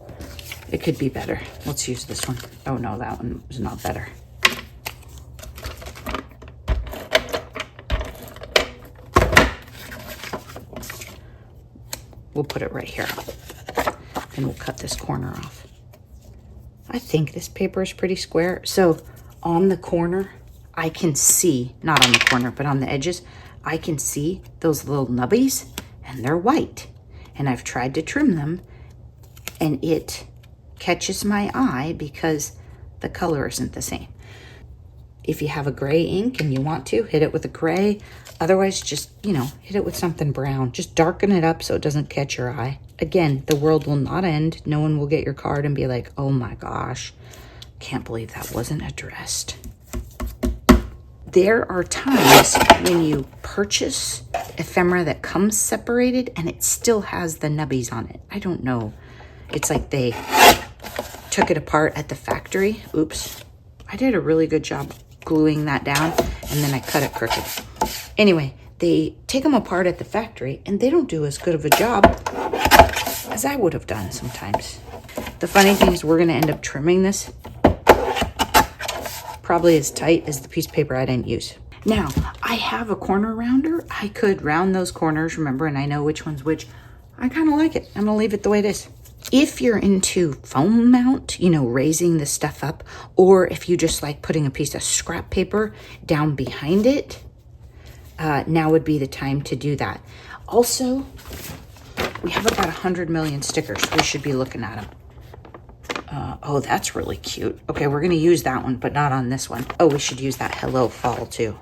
it could be better. Let's use this one. Oh no, that one is not better. We'll put it right here. And we'll cut this corner off. I think this paper is pretty square. So on the corner, I can see, not on the corner, but on the edges, I can see those little nubbies and they're white. And I've tried to trim them and it catches my eye because the color isn't the same. If you have a gray ink and you want to, hit it with a gray. Otherwise, just, you know, hit it with something brown. Just darken it up so it doesn't catch your eye. Again, the world will not end. No one will get your card and be like, oh my gosh, can't believe that wasn't addressed. There are times when you purchase ephemera that comes separated and it still has the nubbies on it. I don't know. It's like they took it apart at the factory. Oops. I did a really good job gluing that down and then I cut it crooked. Anyway, they take them apart at the factory and they don't do as good of a job as I would have done sometimes. The funny thing is we're going to end up trimming this probably as tight as the piece of paper I didn't use. Now, I have a corner rounder. I could round those corners, remember, and I know which one's which. I kind of like it. I'm going to leave it the way it is. If you're into foam mount, you know, raising the stuff up, or if you just like putting a piece of scrap paper down behind it, now would be the time to do that. Also, we have about 100 million stickers. We should be looking at them. Oh, that's really cute. Okay, we're going to use that one, but not on this one. Oh, we should use that Hello Fall too.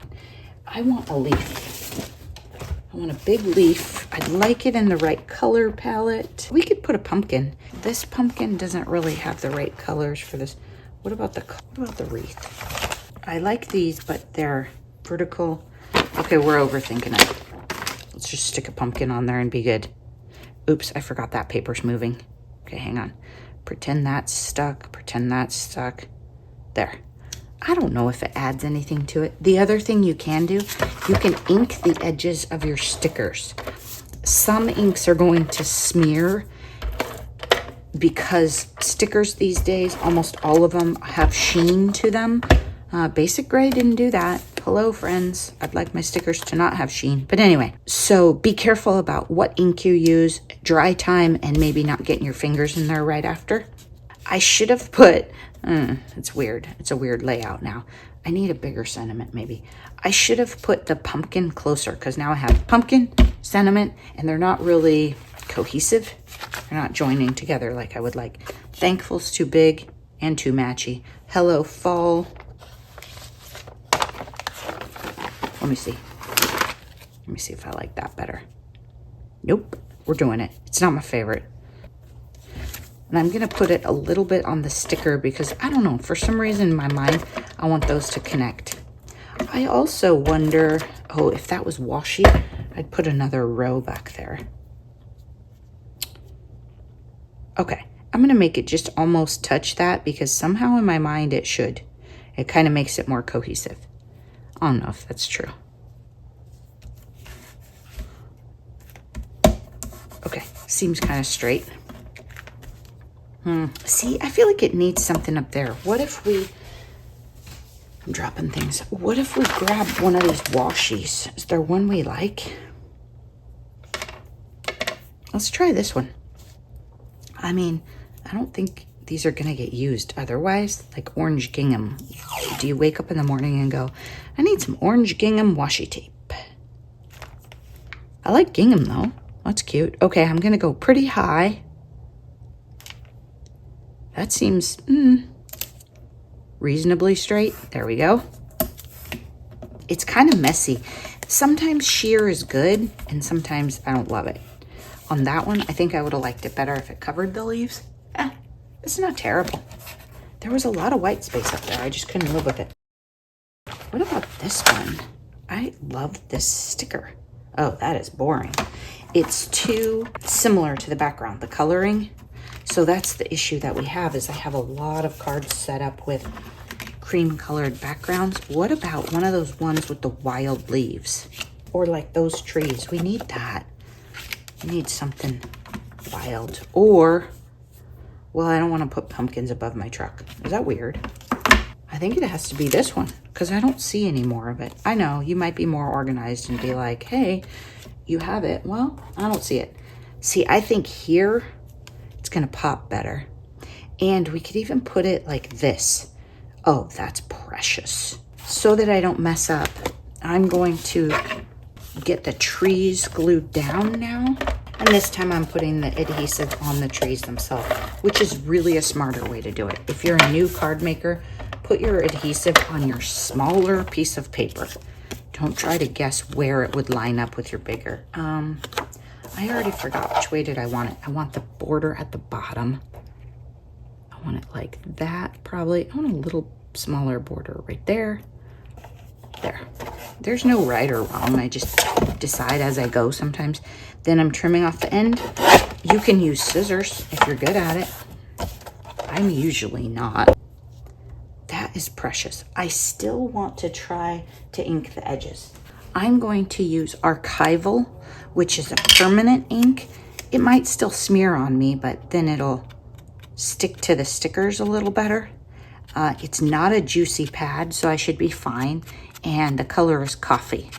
I want a leaf. I want a big leaf. I'd like it in the right color palette. We could put a pumpkin. This pumpkin doesn't really have the right colors for this. What about the wreath? I like these, but they're vertical. Okay, we're overthinking it. Let's just stick a pumpkin on there and be good. Oops, I forgot that paper's moving. Okay, hang on. Pretend that's stuck. Pretend that's stuck. There. I don't know if it adds anything to it. The other thing you can do, you can ink the edges of your stickers. Some inks are going to smear because stickers these days, almost all of them have sheen to them. Basic Gray didn't do that. Hello, friends. I'd like my stickers to not have sheen. But anyway, so be careful about what ink you use, dry time, and maybe not getting your fingers in there right after. I should have put, it's weird. It's a weird layout now. I need a bigger sentiment maybe. I should have put the pumpkin closer because now I have pumpkin, sentiment, and they're not really cohesive. They're not joining together like I would like. Thankful's too big and too matchy. Hello, fall. Let me see. Let me see if I like that better. Nope, we're doing it. It's not my favorite. And I'm going to put it a little bit on the sticker because, I don't know, for some reason in my mind, I want those to connect. I also wonder, oh, if that was washi, I'd put another row back there. Okay, I'm going to make it just almost touch that because somehow in my mind it should. It kind of makes it more cohesive. I don't know if that's true. Okay, seems kind of straight. See, I feel like it needs something up there. What if we, I'm dropping things. What if we grab one of these washies? Is there one we like? Let's try this one. I mean, I don't think these are gonna get used otherwise. Like orange gingham. Do you wake up in the morning and go, I need some orange gingham washi tape? I like gingham though. That's cute. Okay, I'm gonna go pretty high. That seems reasonably straight. There we go. It's kind of messy. Sometimes sheer is good, and sometimes I don't love it. On that one, I think I would have liked it better if it covered the leaves. It's not terrible. There was a lot of white space up there. I just couldn't live with it. What about this one? I love this sticker. Oh, that is boring. It's too similar to the background, the coloring. So that's the issue that we have is I have a lot of cards set up with cream colored backgrounds. What about one of those ones with the wild leaves? Or like those trees. We need that. We need something wild. Or, well, I don't want to put pumpkins above my truck. Is that weird? I think it has to be this one because I don't see any more of it. I know you might be more organized and be like, hey, you have it. Well, I don't see it. See, I think here it's going to pop better. And we could even put it like this. Oh, that's precious. So that I don't mess up, I'm going to get the trees glued down now. And this time I'm putting the adhesive on the trees themselves, which is really a smarter way to do it. If you're a new card maker, put your adhesive on your smaller piece of paper. Don't try to guess where it would line up with your bigger. I already forgot which way did I want it. I want the border at the bottom. I want it like that, probably. I want a little smaller border right there. There. There's no right or wrong. I just decide as I go sometimes. Then I'm trimming off the end. You can use scissors if you're good at it. I'm usually not. That is precious. I still want to try to ink the edges. I'm going to use Archival, which is a permanent ink. It might still smear on me, but then it'll stick to the stickers a little better. It's not a juicy pad, so I should be fine. And the color is coffee.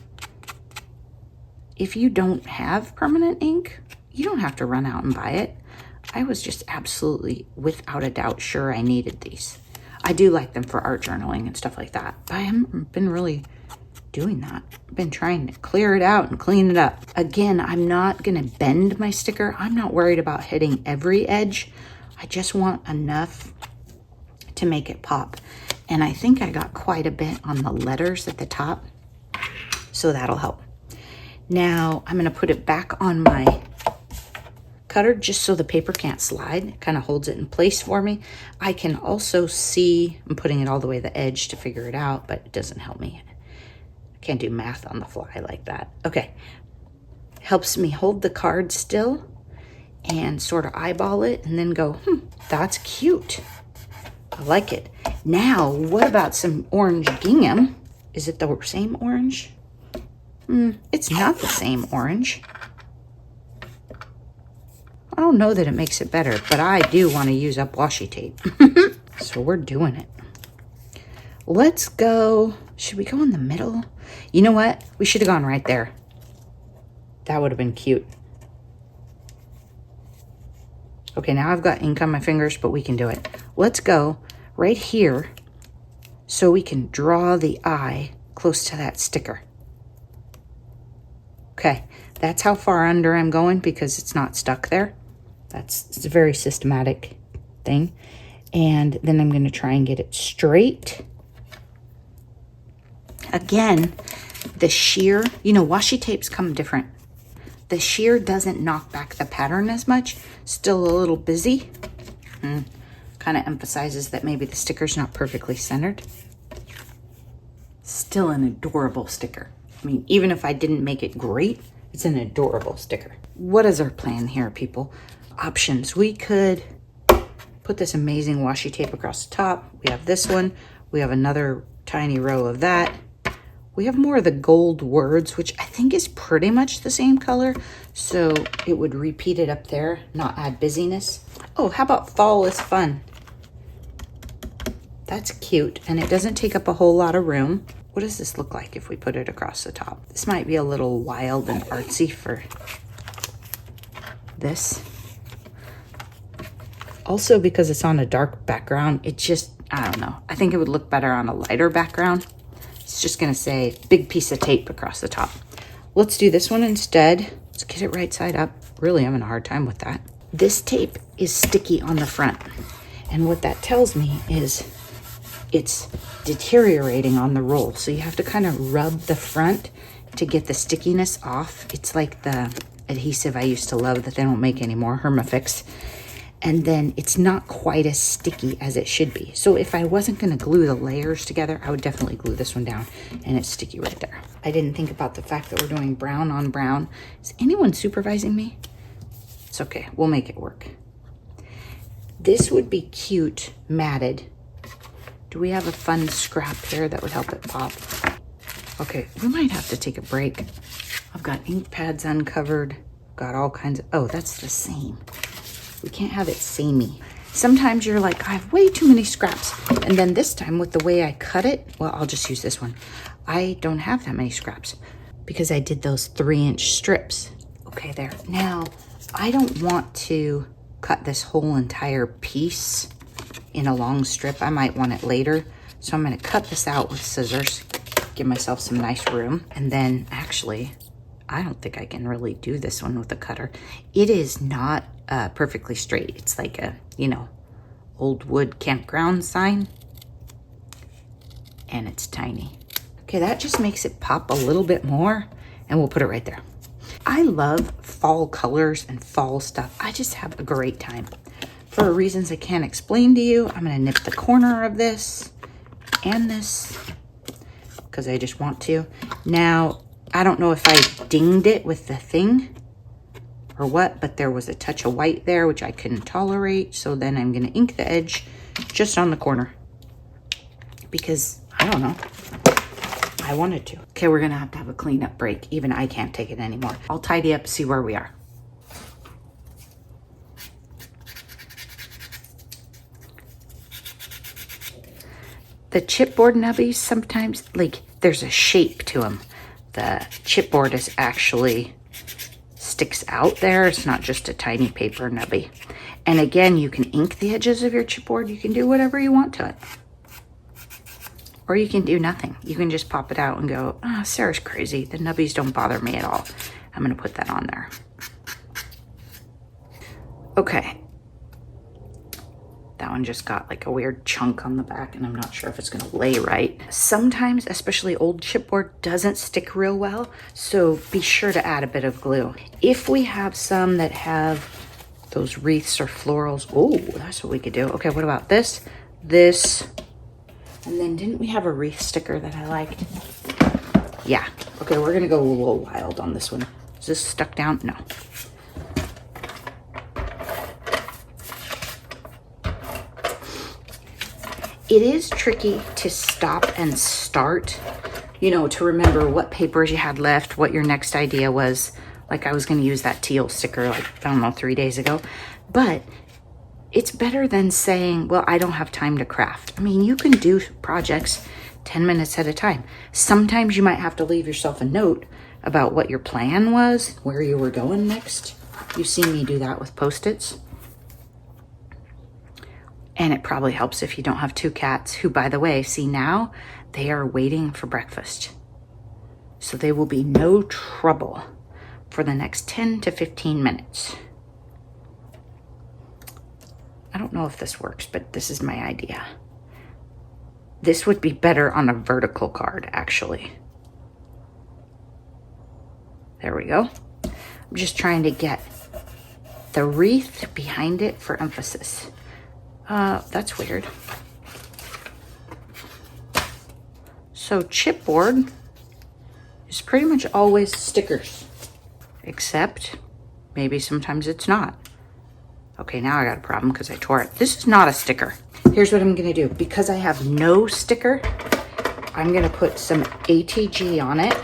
If you don't have permanent ink, you don't have to run out and buy it. I was just absolutely, without a doubt, sure I needed these. I do like them for art journaling and stuff like that, but I haven't been really doing that. I've been trying to clear it out and clean it up. Again, I'm not gonna bend my sticker. I'm not worried about hitting every edge. I just want enough to make it pop. And I think I got quite a bit on the letters at the top, so that'll help. Now I'm gonna put it back on my cutter just so the paper can't slide. It kind of holds it in place for me. I can also see, I'm putting it all the way to the edge to figure it out, but it doesn't help me. I can't do math on the fly like that. Okay, helps me hold the card still and sort of eyeball it and then go, that's cute. I like it. Now, what about some orange gingham? Is it the same orange? It's not the same orange. I don't know that it makes it better, but I do want to use up washi tape. So we're doing it. Let's go. Should we go in the middle? You know what? We should have gone right there. That would have been cute. Okay, now I've got ink on my fingers, but we can do it. Let's go right here so we can draw the eye close to that sticker. Okay, that's how far under I'm going because it's not stuck there. It's a very systematic thing. And then I'm going to try and get it straight. Again, the sheer, you know, washi tapes come different. The sheer doesn't knock back the pattern as much. Still a little busy. Kind of emphasizes that maybe the sticker's not perfectly centered. Still an adorable sticker. I mean, even if I didn't make it great, it's an adorable sticker. What is our plan here, people? Options. We could put this amazing washi tape across the top. We have this one. We have another tiny row of that. We have more of the gold words, which I think is pretty much the same color. So it would repeat it up there, not add busyness. Oh, how about fall is fun? That's cute, and it doesn't take up a whole lot of room. What does this look like if we put it across the top? This might be a little wild and artsy for this. Also, because it's on a dark background, it just, I don't know. I think it would look better on a lighter background. It's just gonna say big piece of tape across the top. Let's do this one instead. Let's get it right side up. Really having a hard time with that. This tape is sticky on the front. And what that tells me is it's deteriorating on the roll. So you have to kind of rub the front to get the stickiness off. It's like the adhesive I used to love that they don't make anymore, Hermafix. And then it's not quite as sticky as it should be. So if I wasn't gonna glue the layers together, I would definitely glue this one down, and it's sticky right there. I didn't think about the fact that we're doing brown on brown. Is anyone supervising me? It's okay, we'll make it work. This would be cute, matted. Do we have a fun scrap here that would help it pop? Okay, we might have to take a break. I've got ink pads uncovered, got all kinds of, oh, that's the same. We can't have it samey. Sometimes you're like, I have way too many scraps. And then this time with the way I cut it, well, I'll just use this one. I don't have that many scraps because I did those 3-inch strips. Okay, there. Now, I don't want to cut this whole entire piece in a long strip. I might want it later. So I'm gonna cut this out with scissors, give myself some nice room. And then actually, I don't think I can really do this one with a cutter. It is not perfectly straight. It's like a, you know, old wood campground sign. And it's tiny. Okay, that just makes it pop a little bit more, and we'll put it right there. I love fall colors and fall stuff. I just have a great time. For reasons I can't explain to you, I'm gonna nip the corner of this and this because I just want to. Now, I don't know if I dinged it with the thing or what, but there was a touch of white there, which I couldn't tolerate. So then I'm gonna ink the edge just on the corner because, I don't know, I wanted to. Okay, we're gonna have a cleanup break. Even I can't take it anymore. I'll tidy up, see where we are. The chipboard nubbies, sometimes, like, there's a shape to them. The chipboard is actually sticks out there. It's not just a tiny paper nubby. And again, you can ink the edges of your chipboard. You can do whatever you want to it. Or you can do nothing. You can just pop it out and go, oh, Sarah's crazy. The nubbies don't bother me at all. I'm gonna put that on there. Okay. That one just got like a weird chunk on the back and I'm not sure if it's gonna lay right. Sometimes, especially old chipboard, doesn't stick real well, so be sure to add a bit of glue. If we have some that have those wreaths or florals, oh, that's what we could do. Okay, what about this? This, and then didn't we have a wreath sticker that I liked? Yeah, okay, we're gonna go a little wild on this one. Is this stuck down? No. It is tricky to stop and start, you know, to remember what papers you had left, what your next idea was. Like I was going to use that teal sticker like, I don't know, 3 days ago. But it's better than saying, well, I don't have time to craft. I mean, you can do projects 10 minutes at a time. Sometimes you might have to leave yourself a note about what your plan was, where you were going next. You've seen me do that with Post-its. And it probably helps if you don't have 2 cats who, by the way, see now, they are waiting for breakfast. So they will be no trouble for the next 10 to 15 minutes. I don't know if this works, but this is my idea. This would be better on a vertical card, actually. There we go. I'm just trying to get the wreath behind it for emphasis. That's weird. So chipboard is pretty much always stickers, except maybe sometimes it's not. Okay, now I got a problem because I tore it. This is not a sticker. Here's what I'm gonna do. Because I have no sticker, I'm gonna put some ATG on it.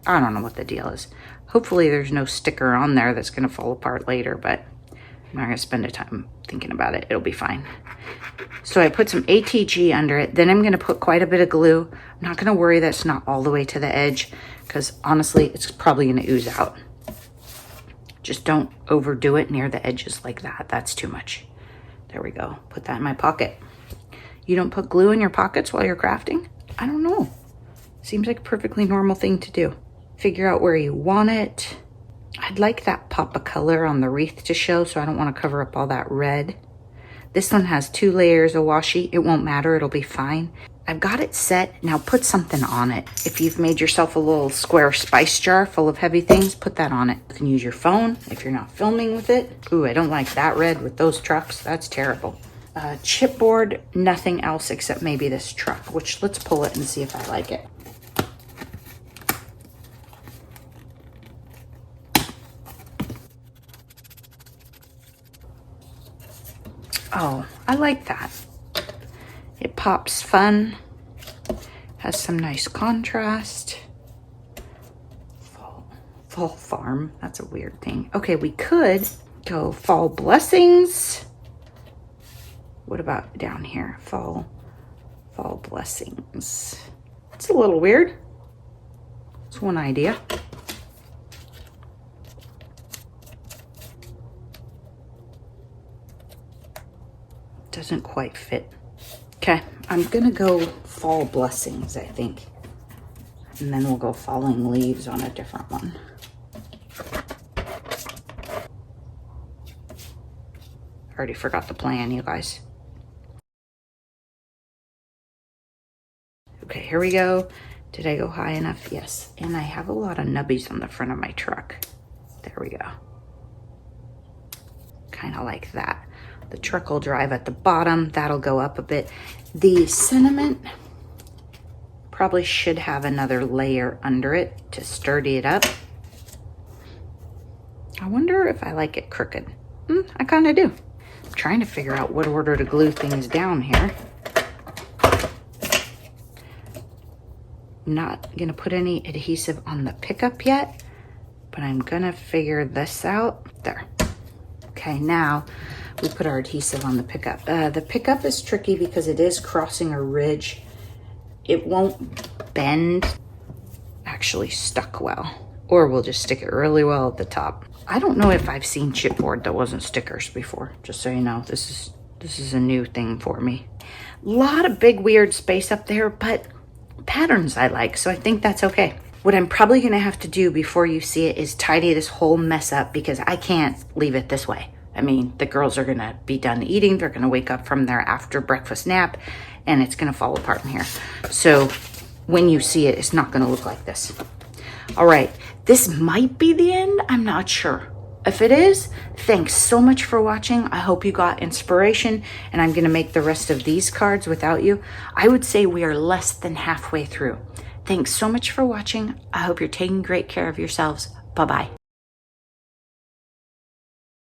I don't know what the deal is. Hopefully there's no sticker on there that's gonna fall apart later, but I'm not gonna spend the time thinking about it. It'll be fine. So I put some ATG under it. Then I'm gonna put quite a bit of glue. I'm not gonna worry that it's not all the way to the edge because honestly, it's probably gonna ooze out. Just don't overdo it near the edges like that. That's too much. There we go. Put that in my pocket. You don't put glue in your pockets while you're crafting? I don't know. Seems like a perfectly normal thing to do. Figure out where you want it. I'd like that pop of color on the wreath to show, so I don't want to cover up all that red. This one has 2 layers of washi. It won't matter. It'll be fine. I've got it set. Now put something on it. If you've made yourself a little square spice jar full of heavy things, put that on it. You can use your phone if you're not filming with it. Ooh, I don't like that red with those trucks. That's terrible. Chipboard, nothing else except maybe this truck, which let's pull it and see if I like it. Oh, I like that. It pops fun, has some nice contrast. Fall farm, that's a weird thing. Okay, we could go fall blessings. What about down here? Fall blessings. It's a little weird. It's one idea. Doesn't quite fit. Okay, I'm gonna go fall blessings, I think. And then we'll go falling leaves on a different one. Already forgot the plan, you guys. Okay, here we go. Did I go high enough? Yes. And I have a lot of nubbies on the front of my truck. There we go. Kind of like that. The truck will drive at the bottom. That'll go up a bit. The sentiment probably should have another layer under it to sturdy it up. I wonder if I like it crooked. I kind of do. I'm trying to figure out what order to glue things down here. Not gonna put any adhesive on the pickup yet, but I'm gonna figure this out. There. Okay, now we put our adhesive on the pickup. The pickup is tricky because it is crossing a ridge. It won't bend. Actually stuck well. Or we'll just stick it really well at the top. I don't know if I've seen chipboard that wasn't stickers before, just so you know. This is a new thing for me. A lot of big weird space up there, but patterns I like, so I think that's okay. What I'm probably gonna have to do before you see it is tidy this whole mess up because I can't leave it this way. I mean, the girls are gonna be done eating, they're gonna wake up from their after breakfast nap, and it's gonna fall apart in here. So when you see it, it's not gonna look like this. All right, this might be the end, I'm not sure. If it is, thanks so much for watching. I hope you got inspiration, and I'm gonna make the rest of these cards without you. I would say we are less than halfway through. Thanks so much for watching. I hope you're taking great care of yourselves. Bye-bye.